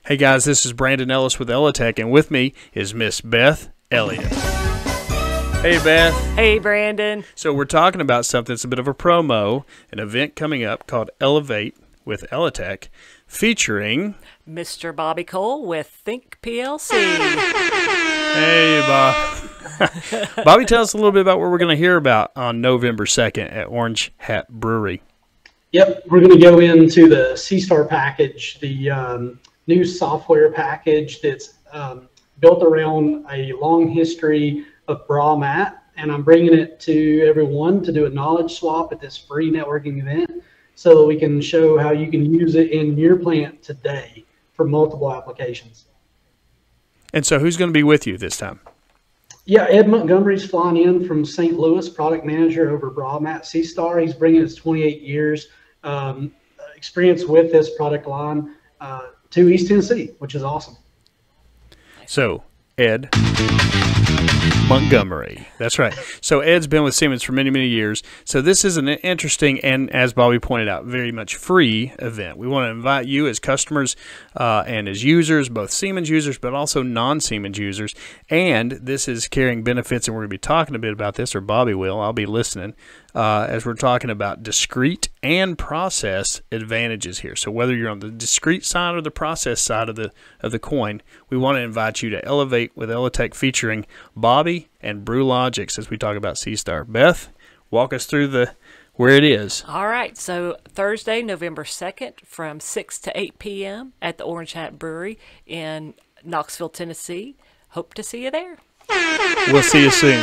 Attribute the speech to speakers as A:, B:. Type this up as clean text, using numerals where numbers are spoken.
A: Hey guys, this is Brandon Ellis with elliTek, and with me is Miss Beth Elliott. Hey Beth.
B: Hey Brandon.
A: So we're talking about something that's a bit of a promo, an event coming up called elliVate with elliTek, featuring
B: Mr. Bobby Cole with Think PLC.
A: Hey Bob. Bobby, tell us a little bit about what we're going to hear about on November 2nd at Orange Hat Brewery.
C: Yep, we're going to go into the SiStar package, the new software package that's built around a long history of BRAUMAT, and I'm bringing it to everyone to do a knowledge swap at this free networking event so that we can show how you can use it in your plant today for multiple applications. And
A: so who's going to be with you this time?
C: Yeah, Ed Montgomery's flying in from St. Louis, product manager over BRAUMAT SiStar. He's bringing his 28 years experience with this product line to East Tennessee, which is awesome.
A: So, Ed Montgomery. That's right. So Ed's been with Siemens for many, many years. So this is an interesting and, as Bobby pointed out, very much free event. We want to invite you as customers and as users, both Siemens users but also non-Siemens users. And this is carrying benefits, and we're going to be talking a bit about this, or Bobby will. I'll be listening as we're talking about discrete and process advantages here. So whether you're on the discrete side or the process side of the coin, we want to invite you to elliVate with elliTek featuring Bobby and Brewlogix as we talk about SiStar. Beth, walk us through where it is.
B: All right, so Thursday, November 2nd from 6 to 8 p.m. at the Orange Hat Brewery in Knoxville, Tennessee. Hope to see you there.
A: We'll see you soon.